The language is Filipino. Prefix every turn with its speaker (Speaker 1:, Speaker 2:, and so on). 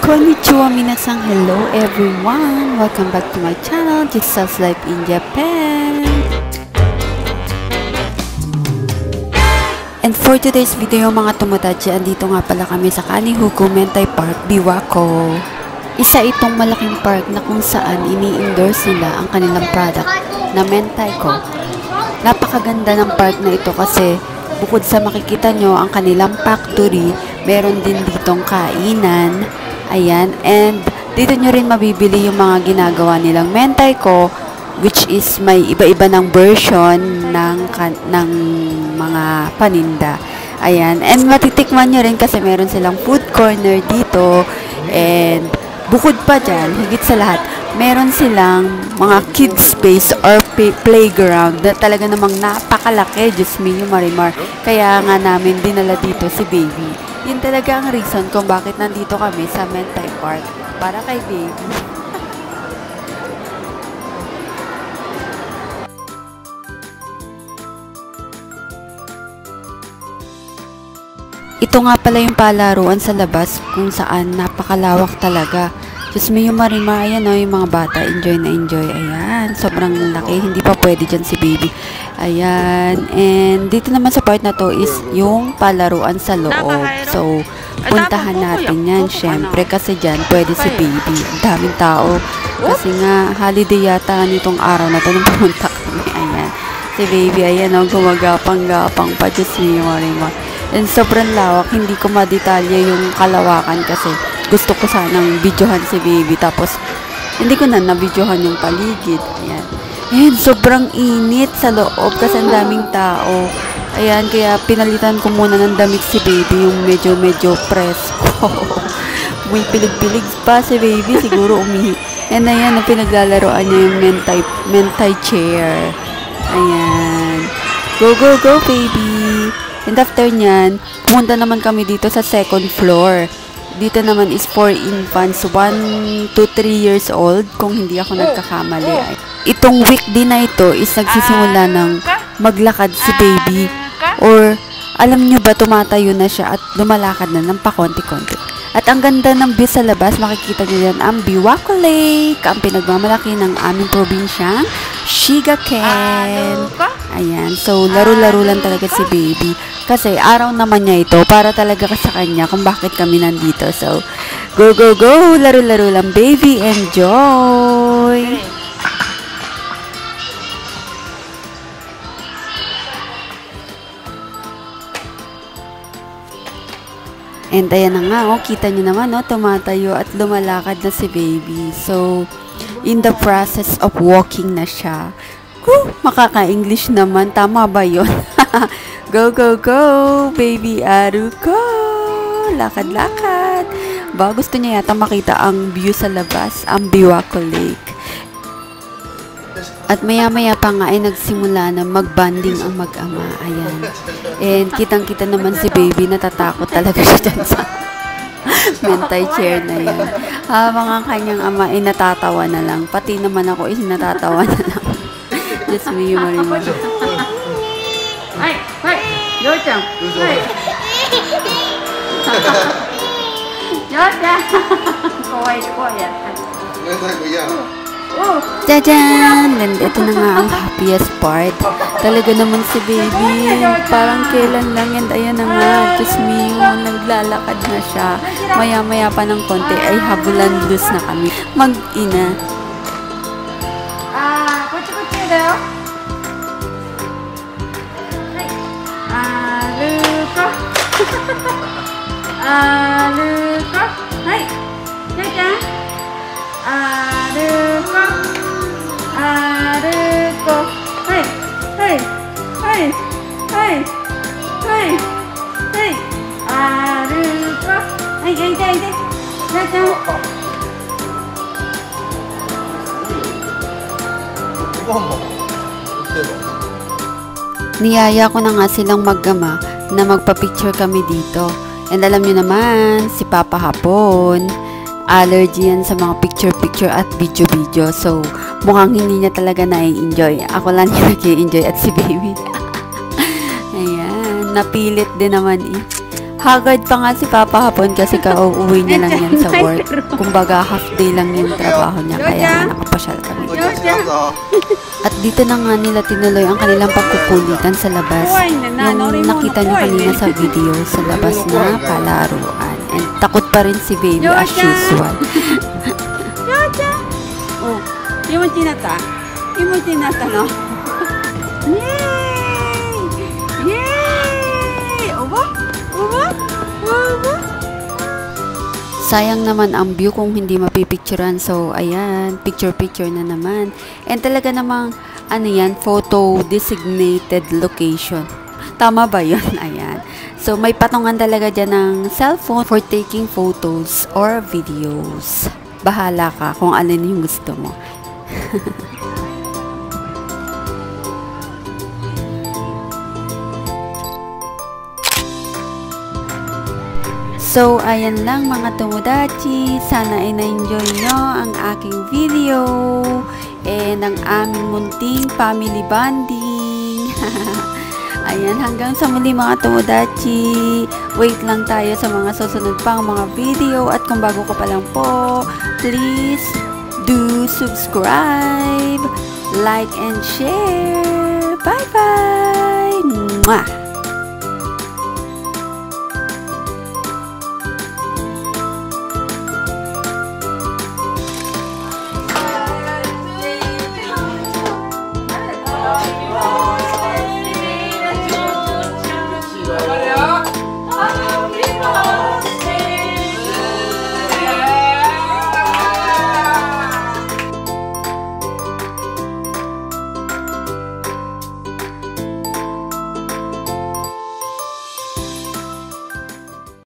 Speaker 1: Konnichiwa minasan, hello everyone! Welcome back to my channel, Jesus Life in Japan! And for today's video mga tomodachi, andito nga pala kami sa Kanihuku Mentai Park, Biwako. Isa itong malaking park na kung saan ini-endorse nila ang kanilang product na mentai ko. Napakaganda ng park na ito kasi bukod sa makikita nyo ang kanilang factory, meron din ditong kainan. Ayan, and dito nyo rin mabibili yung mga ginagawa nilang mentai ko, which is may iba-iba ng version ng mga paninda. Ayan, and matitikman nyo rin kasi meron silang food corner dito, and bukod pa dyan, higit sa lahat, meron silang mga kids space or playground na talaga namang napakalaki. Diyos mio Marimar, kaya nga namin dinala dito si baby. Yun talaga ang reason kung bakit nandito kami sa Mentai Park, para kay baby. Ito nga pala yung palaruan sa labas kung saan napakalawak talaga. Diyos mo yung Marimar, ayan o, yung mga bata, enjoy na enjoy. Ayan, sobrang laki, hindi pa pwede dyan si baby. Ayan, and dito naman sa part na to is yung palaruan sa loob. So, puntahan natin yan, syempre, kasi dyan pwede si baby. Ang daming tao, kasi nga, holiday yata nitong araw na to nung pumunta kami. Ayan, si baby, ayan o, gumagapang-gapang pa, Diyos mo yung Marimar. And sobrang lawak, hindi ko madetalya yung kalawakan kasi gusto ko sanang videohan si baby, tapos hindi ko na nabidyohan yung paligid. Ayan. And sobrang init sa loob kasi ang daming tao. Ayan, kaya pinalitan ko muna ng damit si baby, yung medyo presko. May pilig-pilig pa si baby, siguro umihi. And ayan, pinaglalaroan niya yung mentai chair. Ayan. Go, go, go, baby! And after nyan, pumunta naman kami dito sa second floor. Dito naman is for infants, 1 to 3 years old, kung hindi ako nagkakamali. Itong week din na ito is nagsisimula ng maglakad si baby. Or, alam nyo ba, tumatayo na siya at lumalakad na ng pakonti-konti. At ang ganda ng view sa labas, makikita nyo yan ang Biwako Lake, ang pinagmamalaki ng aming probinsyang Shigaken. Ayan, so laro-laro lang talaga si baby. Kasi araw naman niya ito, para talaga sa kanya kung bakit kami nandito. So, go, go, go! Laro-laro lang, baby! Enjoy! And ayan na nga, oh, kita nyo naman, oh, tumatayo at lumalakad na si baby. So, in the process of walking na siya. Makaka-English naman. Tama ba yun? Go, go, go! Baby Aruko! Lakad-lakad! Ba, gusto niya yata makita ang view sa labas, ang Biwako Lake. At maya-maya pa nga ay nagsimula na mag-bonding ang mag-ama. Ayan. And kitang-kita naman si baby, natatakot talaga siya dyan sa mentai chair na yan. Habang ang kanyang ama ay natatawa na lang. Pati naman ako ay natatawa na lang. Just me, Marimar. Ay! Ay! Yo-chan! Ay! Yo-chan! Kawaii-kawaii yan. Jajan! And ito na nga ang happiest part. Talaga naman si baby. Parang kailan lang. And ayan na nga. Just me, naglalakad na siya. Maya-maya pa ng konti ay habulan loose na kami. Mag-ina. Aruko. Hai. Jajan. Aruko. Aruko. Hai. Hai. Hai. Hai. Hai. Hai. Aruko. Hai, hai, hai, hai. Jajan. Niyaya ko na nga silang mag-ama na magpa-picture kami dito. And alam nyo naman, si Papa hapon, allergy yan sa mga picture-picture at video-video. So, mukhang hindi niya talaga na-enjoy. Ako lang niya nag-enjoy at si baby. Ayan, napilit din naman eh. Haggard pa nga si Papa hapon kasi kauuwi niya lang yan sa work. Kumbaga half day lang yung trabaho niya kaya nakapasyal kami. At dito na nga nila tinuloy ang kanilang pagkukulitan sa labas. Yung nakita niyo kanina sa video sa labas na palaruan. And takot pa rin si baby as usual.
Speaker 2: Oh, yung tinata no? Yay! Yay! Oba?
Speaker 1: Sayang naman ang view kung hindi mapipicturean. So, ayan, picture na naman. And talaga namang, ano yan, photo designated location. Tama ba yun? Ayan. So, may patungan talaga dyan ng cellphone for taking photos or videos. Bahala ka kung alin yung gusto mo. So, ayan lang mga tomodachi. Sana ay na-enjoy nyo ang aking video and ang aming munting family bonding. Ayan, hanggang sa muli mga tomodachi. Wait lang tayo sa mga susunod pang mga video. At kung bago ka pa lang po, please do subscribe, like and share. Bye-bye! Mwah!